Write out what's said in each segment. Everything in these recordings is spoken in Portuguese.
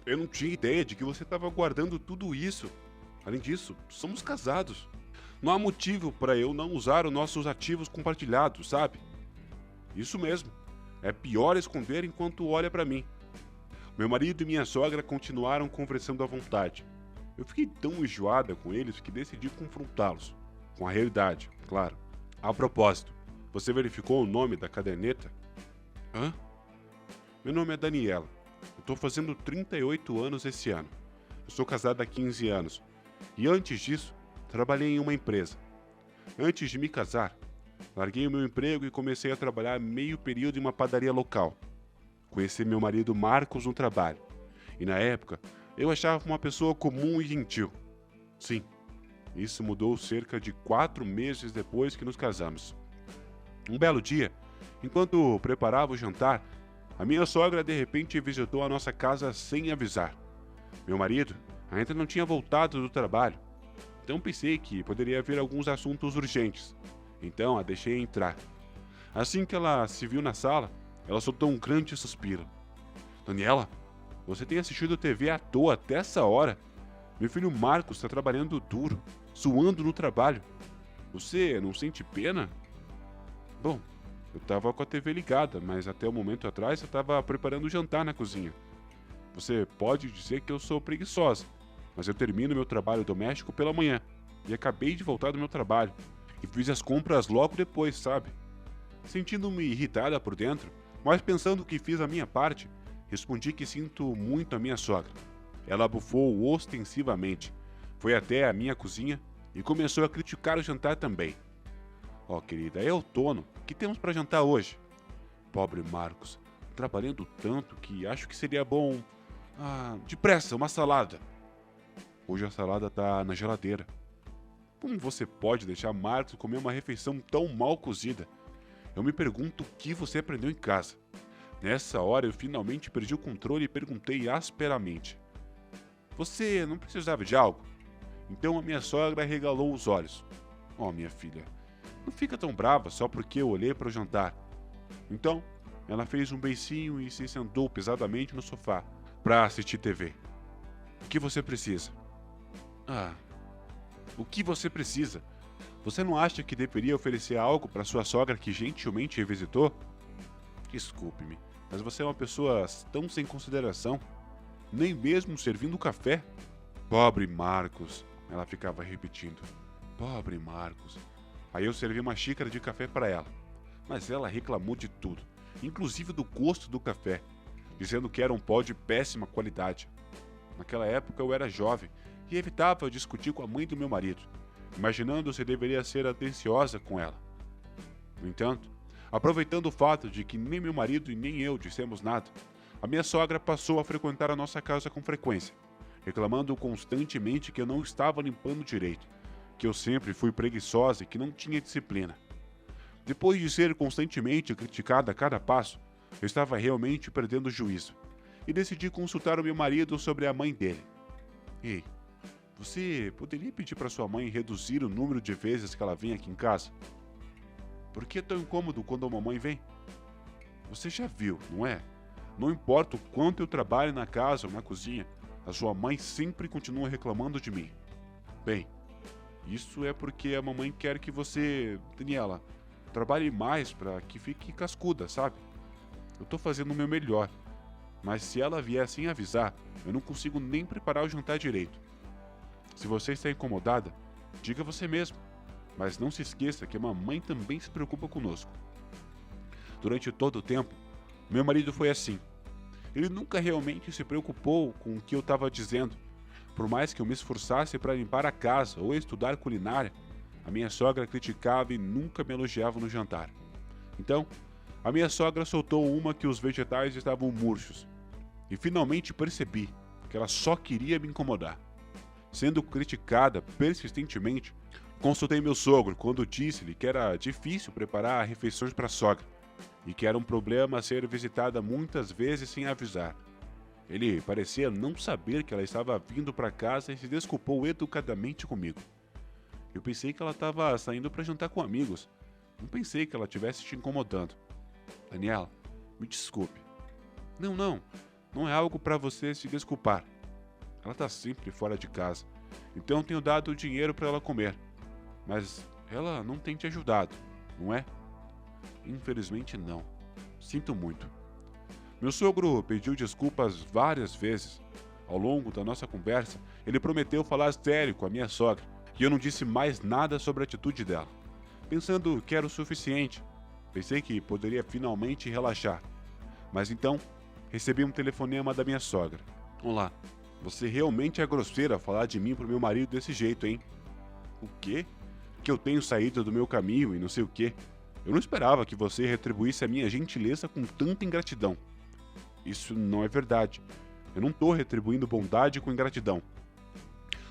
Eu não tinha ideia de que você estava guardando tudo isso. Além disso, somos casados. Não há motivo para eu não usar os nossos ativos compartilhados, sabe? Isso mesmo. É pior esconder enquanto olha para mim. Meu marido e minha sogra continuaram conversando à vontade. Eu fiquei tão enjoada com eles que decidi confrontá-los. Com a realidade, claro. A propósito, você verificou o nome da caderneta? Hã? Meu nome é Daniela. Eu tô fazendo 38 anos esse ano. Eu sou casada há 15 anos. E antes disso, trabalhei em uma empresa. Antes de me casar, larguei o meu emprego e comecei a trabalhar meio período em uma padaria local. Conheci meu marido Marcos no trabalho. E na época, eu achava uma pessoa comum e gentil. Sim, isso mudou cerca de 4 meses depois que nos casamos. Um belo dia, enquanto preparava o jantar, a minha sogra de repente visitou a nossa casa sem avisar. Meu marido ainda não tinha voltado do trabalho, então pensei que poderia haver alguns assuntos urgentes. Então a deixei entrar. Assim que ela se viu na sala, ela soltou um grande suspiro. Daniela, você tem assistido TV à toa até essa hora? Meu filho Marcos está trabalhando duro, suando no trabalho. Você não sente pena? Bom, eu estava com a TV ligada, mas até o momento atrás eu estava preparando o jantar na cozinha. Você pode dizer que eu sou preguiçosa, mas eu termino meu trabalho doméstico pela manhã e acabei de voltar do meu trabalho e fiz as compras logo depois, sabe? Sentindo-me irritada por dentro, mas pensando que fiz a minha parte, respondi que sinto muito a minha sogra. Ela bufou ostensivamente, foi até a minha cozinha e começou a criticar o jantar também. Ó, querida, é outono. O que temos para jantar hoje? Pobre Marcos, trabalhando tanto que acho que seria bom. Depressa, uma salada. Hoje a salada tá na geladeira. Como você pode deixar Marcos comer uma refeição tão mal cozida? Eu me pergunto o que você aprendeu em casa. Nessa hora eu finalmente perdi o controle e perguntei asperamente: Você não precisava de algo? Então a minha sogra regalou os olhos. Oh, minha filha, não fica tão brava só porque eu olhei para o jantar. Então, ela fez um beicinho e se sentou pesadamente no sofá para assistir TV. O que você precisa? Ah, o que você precisa? Você não acha que deveria oferecer algo para sua sogra que gentilmente revisitou? Desculpe-me, mas você é uma pessoa tão sem consideração. Nem mesmo servindo café. Pobre Marcos, ela ficava repetindo. Pobre Marcos. Aí eu servi uma xícara de café para ela. Mas ela reclamou de tudo, inclusive do gosto do café, dizendo que era um pó de péssima qualidade. Naquela época eu era jovem e evitava discutir com a mãe do meu marido, imaginando se deveria ser atenciosa com ela. No entanto, aproveitando o fato de que nem meu marido e nem eu dissemos nada, a minha sogra passou a frequentar a nossa casa com frequência, reclamando constantemente que eu não estava limpando direito, que eu sempre fui preguiçosa e que não tinha disciplina. Depois de ser constantemente criticada a cada passo, eu estava realmente perdendo o juízo e decidi consultar o meu marido sobre a mãe dele. Ei, você poderia pedir para sua mãe reduzir o número de vezes que ela vem aqui em casa? Por que é tão incômodo quando a mamãe vem? Você já viu, não é? Não importa o quanto eu trabalhe na casa ou na cozinha, a sua mãe sempre continua reclamando de mim. Bem, isso é porque a mamãe quer que você, Daniela, trabalhe mais para que fique cascuda, sabe? Eu tô fazendo o meu melhor, mas se ela vier sem avisar, eu não consigo nem preparar o jantar direito. Se você está incomodada, diga você mesmo, mas não se esqueça que a mamãe também se preocupa conosco. Durante todo o tempo, meu marido foi assim. Ele nunca realmente se preocupou com o que eu estava dizendo. Por mais que eu me esforçasse para limpar a casa ou estudar culinária, a minha sogra criticava e nunca me elogiava no jantar. Então, a minha sogra soltou uma que os vegetais estavam murchos. E finalmente percebi que ela só queria me incomodar. Sendo criticada persistentemente, consultei meu sogro quando disse-lhe que era difícil preparar refeições para a sogra e que era um problema ser visitada muitas vezes sem avisar. Ele parecia não saber que ela estava vindo para casa e se desculpou educadamente comigo. Eu pensei que ela estava saindo para jantar com amigos. Não pensei que ela estivesse te incomodando. Daniela, me desculpe. Não, não é algo para você se desculpar. Ela está sempre fora de casa, então tenho dado dinheiro para ela comer. Mas ela não tem te ajudado, não é? Infelizmente não. Sinto muito. Meu sogro pediu desculpas várias vezes. Ao longo da nossa conversa, ele prometeu falar sério com a minha sogra, e eu não disse mais nada sobre a atitude dela. Pensando que era o suficiente, pensei que poderia finalmente relaxar. Mas então, recebi um telefonema da minha sogra. Olá, você realmente é grosseira falar de mim pro meu marido desse jeito, hein? O quê? Que eu tenho saído do meu caminho e não sei o quê. Eu não esperava que você retribuísse a minha gentileza com tanta ingratidão. Isso não é verdade. Eu não estou retribuindo bondade com ingratidão.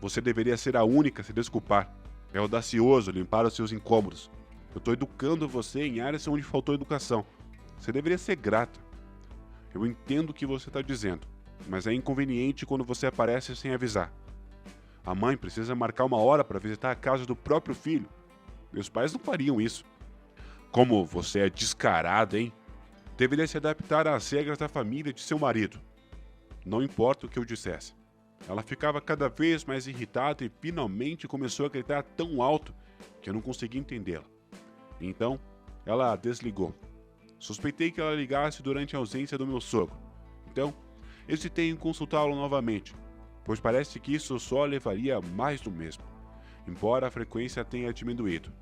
Você deveria ser a única a se desculpar. É audacioso limpar os seus incômodos. Eu estou educando você em áreas onde faltou educação. Você deveria ser grata. Eu entendo o que você está dizendo, mas é inconveniente quando você aparece sem avisar. A mãe precisa marcar uma hora para visitar a casa do próprio filho. Meus pais não fariam isso. Como você é descarado, hein? Deveria se adaptar às regras da família de seu marido. Não importa o que eu dissesse. Ela ficava cada vez mais irritada e finalmente começou a gritar tão alto que eu não conseguia entendê-la. Então, ela desligou. Suspeitei que ela ligasse durante a ausência do meu sogro. Então, hesitei em consultá-lo novamente, pois parece que isso só levaria mais do mesmo, embora a frequência tenha diminuído.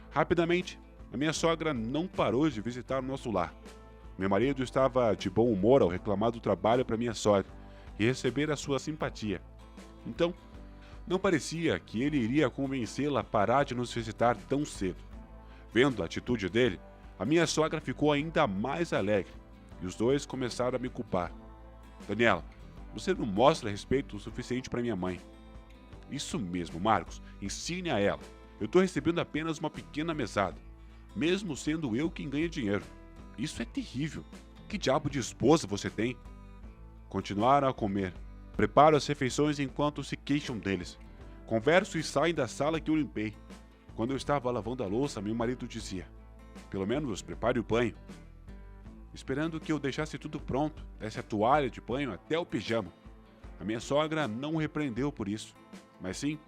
Rapidamente, a minha sogra não parou de visitar o nosso lar. Meu marido estava de bom humor ao reclamar do trabalho para minha sogra e receber a sua simpatia. Então, não parecia que ele iria convencê-la a parar de nos visitar tão cedo. Vendo a atitude dele, a minha sogra ficou ainda mais alegre e os dois começaram a me culpar. Daniela, você não mostra respeito o suficiente para minha mãe. Isso mesmo, Marcos, ensine a ela. Eu estou recebendo apenas uma pequena mesada, mesmo sendo eu quem ganha dinheiro. Isso é terrível. Que diabo de esposa você tem? Continuaram a comer. Preparo as refeições enquanto se queixam deles. Converso e saem da sala que eu limpei. Quando eu estava lavando a louça, meu marido dizia: pelo menos prepare o banho. Esperando que eu deixasse tudo pronto, desse a toalha de banho até o pijama. A minha sogra não o repreendeu por isso, mas sim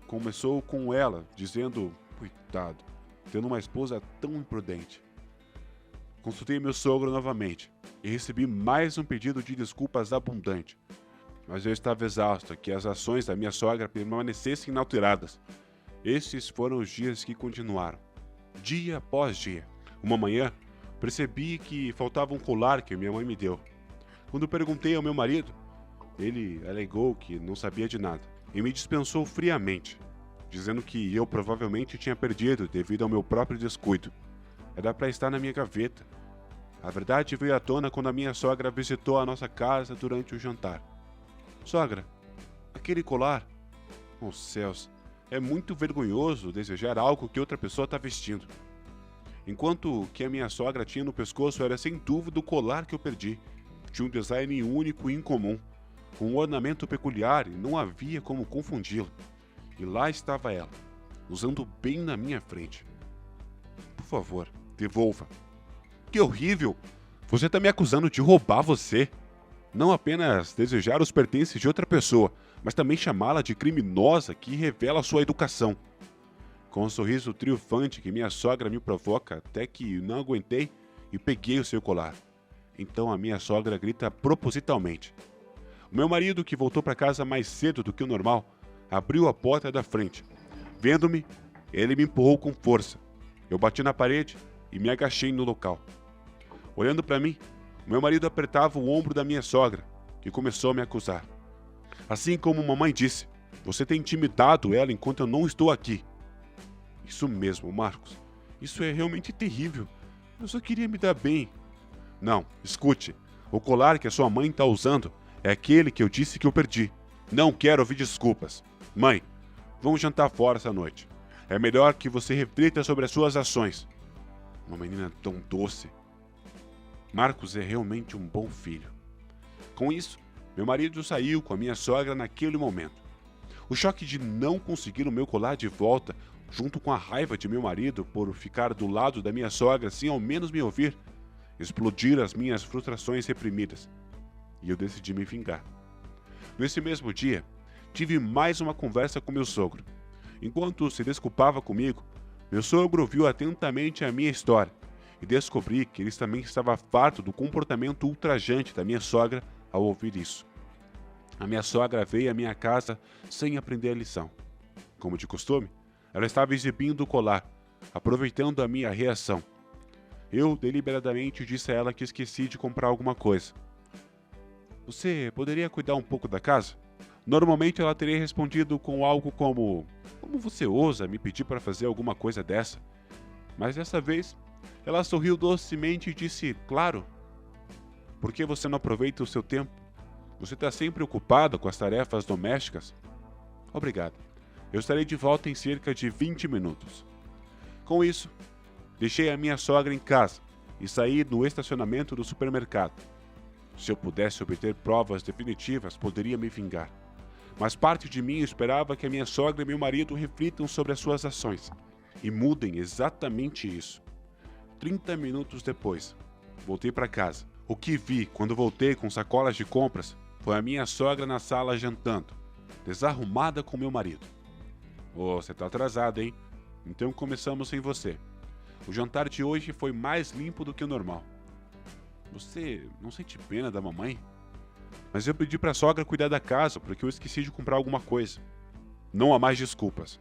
começou com ela, dizendo: coitado, tendo uma esposa tão imprudente. Consultei meu sogro novamente e recebi mais um pedido de desculpas abundante. Mas eu estava exausto que as ações da minha sogra permanecessem inalteradas. Esses foram os dias que continuaram, dia após dia. Uma manhã, percebi que faltava um colar que minha mãe me deu. Quando perguntei ao meu marido, ele alegou que não sabia de nada e me dispensou friamente, dizendo que eu provavelmente tinha perdido devido ao meu próprio descuido. Era para estar na minha gaveta. A verdade veio à tona quando a minha sogra visitou a nossa casa durante o jantar. Sogra, aquele colar? Oh céus, é muito vergonhoso desejar algo que outra pessoa está vestindo. Enquanto o que a minha sogra tinha no pescoço era sem dúvida o colar que eu perdi. Tinha um design único e incomum, com um ornamento peculiar e não havia como confundi-lo. E lá estava ela, usando bem na minha frente. Por favor, devolva. Que horrível! Você está me acusando de roubar você. Não apenas desejar os pertences de outra pessoa, mas também chamá-la de criminosa que revela sua educação. Com um sorriso triunfante que minha sogra me provoca até que não aguentei e peguei o seu colar. Então a minha sogra grita propositalmente. O meu marido, que voltou para casa mais cedo do que o normal, abriu a porta da frente. Vendo-me, ele me empurrou com força. Eu bati na parede e me agachei no local. Olhando para mim, meu marido apertava o ombro da minha sogra, que começou a me acusar. Assim como mamãe disse, você tem intimidado ela enquanto eu não estou aqui. Isso mesmo, Marcos. Isso é realmente terrível. Eu só queria me dar bem. Não, escute. O colar que a sua mãe está usando é aquele que eu disse que eu perdi. Não quero ouvir desculpas. Mãe, vamos jantar fora essa noite. É melhor que você reflita sobre as suas ações. Uma menina tão doce. Marcos é realmente um bom filho. Com isso, meu marido saiu com a minha sogra naquele momento. O choque de não conseguir o meu colar de volta, junto com a raiva de meu marido por ficar do lado da minha sogra sem ao menos me ouvir, explodiram as minhas frustrações reprimidas. e eu decidi me vingar. Nesse mesmo dia, tive mais uma conversa com meu sogro. Enquanto se desculpava comigo, meu sogro ouviu atentamente a minha história e descobri que ele também estava farto do comportamento ultrajante da minha sogra ao ouvir isso. A minha sogra veio à minha casa sem aprender a lição. Como de costume, ela estava exibindo o colar, aproveitando a minha reação. Eu deliberadamente disse a ela que esqueci de comprar alguma coisa. Você poderia cuidar um pouco da casa? Normalmente ela teria respondido com algo como: como você ousa me pedir para fazer alguma coisa dessa? Mas dessa vez, ela sorriu docemente e disse: claro. Por que você não aproveita o seu tempo? Você está sempre ocupada com as tarefas domésticas? Obrigado. Eu estarei de volta em cerca de 20 minutos. Com isso, deixei a minha sogra em casa e saí no estacionamento do supermercado. Se eu pudesse obter provas definitivas, poderia me vingar. Mas parte de mim esperava que a minha sogra e meu marido reflitam sobre as suas ações e mudem exatamente isso. 30 minutos depois, voltei para casa. O que vi quando voltei com sacolas de compras foi a minha sogra na sala jantando, desarrumada com meu marido. Você tá atrasado, hein? Então começamos sem você. O jantar de hoje foi mais limpo do que o normal. Você não sente pena da mamãe? Mas eu pedi pra sogra cuidar da casa porque eu esqueci de comprar alguma coisa. Não há mais desculpas.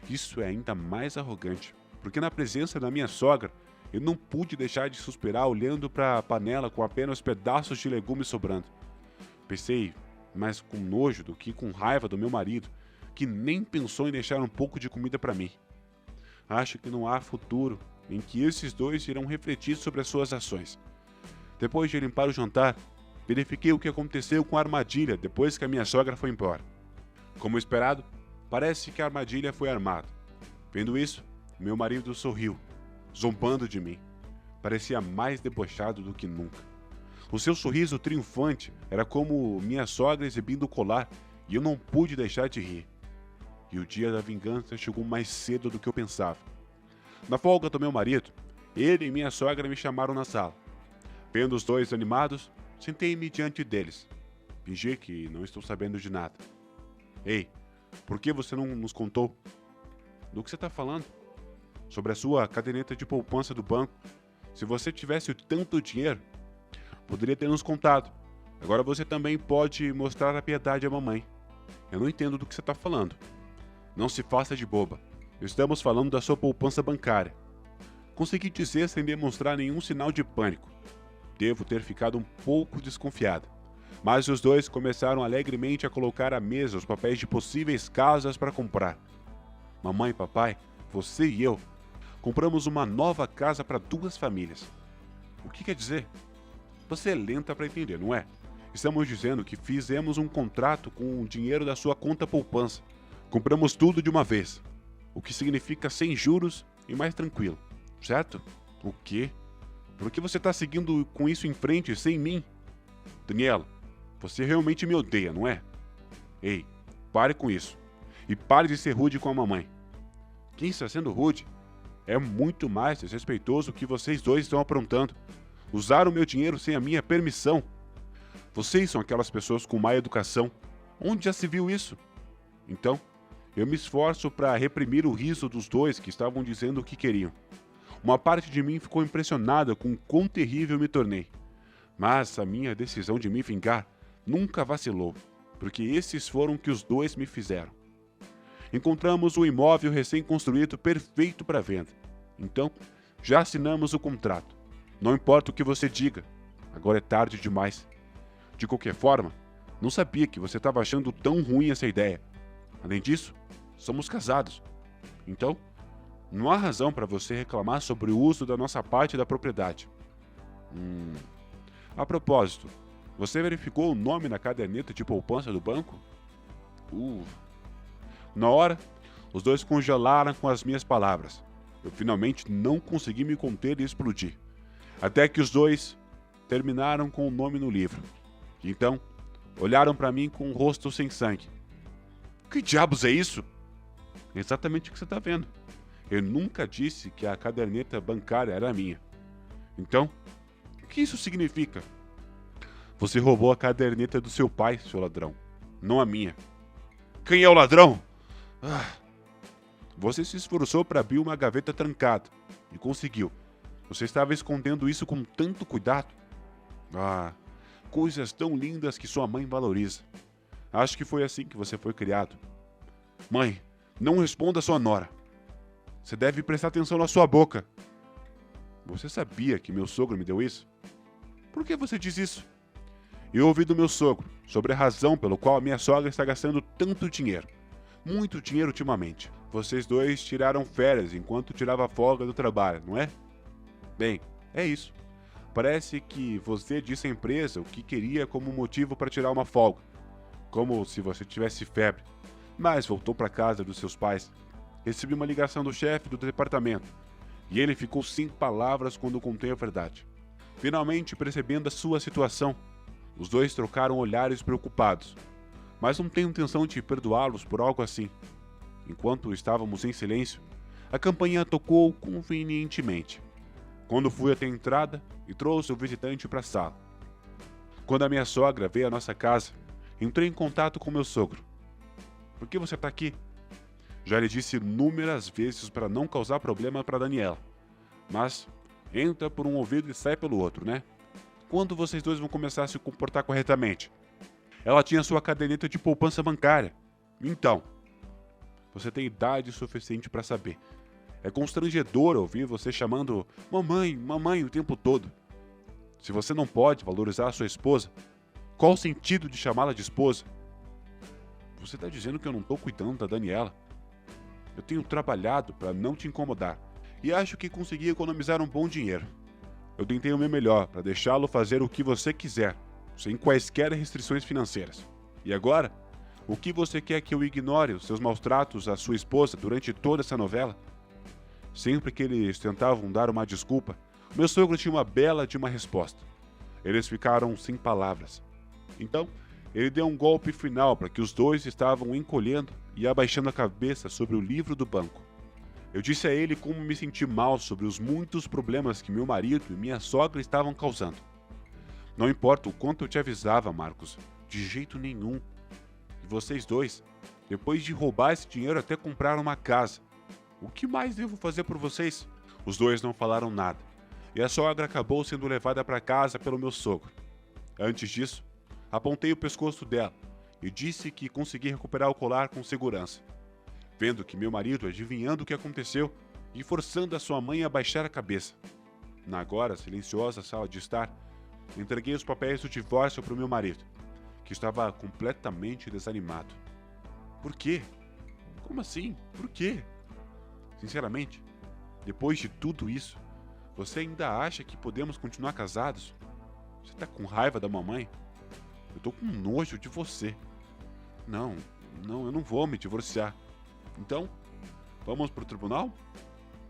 Isso é ainda mais arrogante, porque na presença da minha sogra, eu não pude deixar de suspirar olhando para a panela com apenas pedaços de legumes sobrando. Pensei mais com nojo do que com raiva do meu marido, que nem pensou em deixar um pouco de comida para mim. Acho que não há futuro em que esses dois irão refletir sobre as suas ações. Depois de limpar o jantar, verifiquei o que aconteceu com a armadilha depois que a minha sogra foi embora. Como esperado, parece que a armadilha foi armada. Vendo isso, meu marido sorriu, zombando de mim. Parecia mais debochado do que nunca. O seu sorriso triunfante era como minha sogra exibindo o colar e eu não pude deixar de rir. E o dia da vingança chegou mais cedo do que eu pensava. Na folga do meu marido, ele e minha sogra me chamaram na sala. Vendo os dois animados, sentei-me diante deles. Fingi que não estou sabendo de nada. Ei, por que você não nos contou? Do que você está falando? Sobre a sua caderneta de poupança do banco. Se você tivesse tanto dinheiro, poderia ter nos contado. Agora você também pode mostrar a piedade à mamãe. Eu não entendo do que você está falando. Não se faça de boba. Estamos falando da sua poupança bancária. Consegui dizer sem demonstrar nenhum sinal de pânico. Devo ter ficado um pouco desconfiada. Mas os dois começaram alegremente a colocar à mesa os papéis de possíveis casas para comprar. Mamãe e papai, você e eu, compramos uma nova casa para 2 famílias. O que quer dizer? Você é lenta para entender, não é? Estamos dizendo que fizemos um contrato com o dinheiro da sua conta poupança. Compramos tudo de uma vez, o que significa sem juros e mais tranquilo, certo? O quê? Por que você está seguindo com isso em frente sem mim? Daniela, você realmente me odeia, não é? Ei, pare com isso. E pare de ser rude com a mamãe. Quem está sendo rude é muito mais desrespeitoso que vocês dois estão aprontando. Usaram meu dinheiro sem a minha permissão. Vocês são aquelas pessoas com má educação. Onde já se viu isso? Então, eu me esforço para reprimir o riso dos dois que estavam dizendo o que queriam. Uma parte de mim ficou impressionada com o quão terrível me tornei. Mas a minha decisão de me vingar nunca vacilou, porque esses foram que os dois me fizeram. Encontramos um imóvel recém-construído perfeito para venda. Então, já assinamos o contrato. Não importa o que você diga, agora é tarde demais. De qualquer forma, não sabia que você estava achando tão ruim essa ideia. Além disso, somos casados. Então, não há razão para você reclamar sobre o uso da nossa parte da propriedade. A propósito, você verificou o nome na caderneta de poupança do banco? Na hora, os dois congelaram com as minhas palavras. Eu finalmente não consegui me conter e explodir. Até que os dois terminaram com o nome no livro. Então, olharam para mim com o rosto sem sangue. Que diabos é isso? Exatamente o que você está vendo. Eu nunca disse que a caderneta bancária era minha. Então, o que isso significa? Você roubou a caderneta do seu pai, seu ladrão, não a minha. Quem é o ladrão? Ah, você se esforçou para abrir uma gaveta trancada e conseguiu. Você estava escondendo isso com tanto cuidado. Ah, coisas tão lindas que sua mãe valoriza. Acho que foi assim que você foi criado. Mãe, não responda a sua nora. Você deve prestar atenção na sua boca. Você sabia que meu sogro me deu isso? Por que você diz isso? Eu ouvi do meu sogro sobre a razão pelo qual a minha sogra está gastando tanto dinheiro. Muito dinheiro ultimamente. Vocês dois tiraram férias enquanto tirava folga do trabalho, não é? Bem, é isso. Parece que você disse à empresa o que queria como motivo para tirar uma folga. Como se você tivesse febre. Mas voltou para casa dos seus pais. Recebi uma ligação do chefe do departamento. E ele ficou sem palavras quando contei a verdade. Finalmente percebendo a sua situação, os dois trocaram olhares preocupados. Mas não tenho intenção de perdoá-los por algo assim. Enquanto estávamos em silêncio, a campainha tocou convenientemente. Quando fui até a entrada e trouxe o visitante para a sala. Quando a minha sogra veio à nossa casa, entrei em contato com meu sogro. Por que você está aqui? Já lhe disse inúmeras vezes para não causar problema para Daniela. Mas entra por um ouvido e sai pelo outro, né? Quando vocês dois vão começar a se comportar corretamente? Ela tinha sua caderneta de poupança bancária. Então, você tem idade suficiente para saber. É constrangedor ouvir você chamando mamãe, mamãe o tempo todo. Se você não pode valorizar a sua esposa, qual o sentido de chamá-la de esposa? Você está dizendo que eu não estou cuidando da Daniela? Eu tenho trabalhado para não te incomodar e acho que consegui economizar um bom dinheiro. Eu tentei o meu melhor para deixá-lo fazer o que você quiser, sem quaisquer restrições financeiras. E agora, o que você quer que eu ignore os seus maus tratos à sua esposa durante toda essa novela? Sempre que eles tentavam dar uma desculpa, meu sogro tinha uma bela de uma resposta. Eles ficaram sem palavras. Então, ele deu um golpe final para que os dois estavam encolhendo e abaixando a cabeça sobre o livro do banco. Eu disse a ele como me senti mal sobre os muitos problemas que meu marido e minha sogra estavam causando. Não importa o quanto eu te avisava, Marcos, de jeito nenhum. E vocês dois, depois de roubar esse dinheiro até comprar uma casa, o que mais devo fazer por vocês? Os dois não falaram nada, e a sogra acabou sendo levada para casa pelo meu sogro. Antes disso, apontei o pescoço dela e disse que consegui recuperar o colar com segurança. Vendo que meu marido adivinhando o que aconteceu e forçando a sua mãe a baixar a cabeça. Na agora silenciosa sala de estar, entreguei os papéis do divórcio para o meu marido, que estava completamente desanimado. Por quê? Como assim? Por quê? Sinceramente, depois de tudo isso, você ainda acha que podemos continuar casados? Você tá com raiva da mamãe? Eu tô com nojo de você. Não, eu não vou me divorciar. Então, vamos pro tribunal?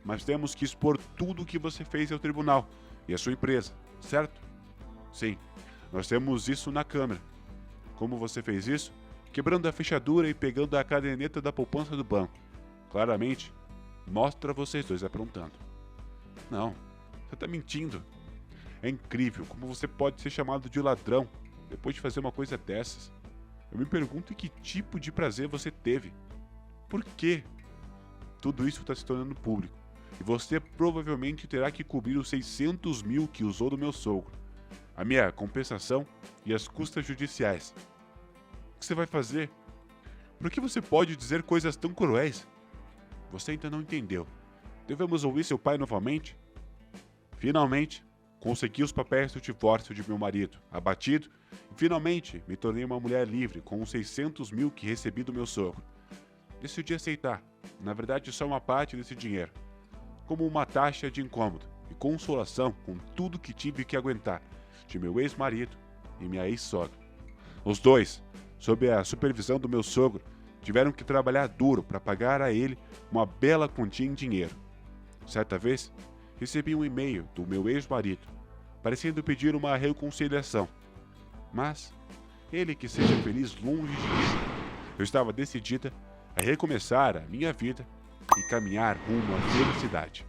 Mas temos que expor tudo o que você fez ao tribunal e à sua empresa, certo? Sim, nós temos isso na câmera. Como você fez isso? Quebrando a fechadura e pegando a caderneta da poupança do banco. Claramente, mostra vocês dois aprontando. Não, você tá mentindo. É incrível como você pode ser chamado de ladrão depois de fazer uma coisa dessas. Eu me pergunto que tipo de prazer você teve. Por quê? Tudo isso está se tornando público. E você provavelmente terá que cobrir os 600 mil que usou do meu sogro, a minha compensação e as custas judiciais. O que você vai fazer? Por que você pode dizer coisas tão cruéis? Você ainda não entendeu. Devemos ouvir seu pai novamente? Finalmente, consegui os papéis do divórcio de meu marido, abatido, e finalmente me tornei uma mulher livre com os 600 mil que recebi do meu sogro. Decidi aceitar, na verdade só uma parte desse dinheiro, como uma taxa de incômodo e consolação com tudo que tive que aguentar de meu ex-marido e minha ex-sogra. Os dois, sob a supervisão do meu sogro, tiveram que trabalhar duro para pagar a ele uma bela quantia em dinheiro. Certa vez, recebi um e-mail do meu ex-marido, parecendo pedir uma reconciliação. Mas, ele que seja feliz longe de mim. Eu estava decidida a recomeçar a minha vida e caminhar rumo à felicidade.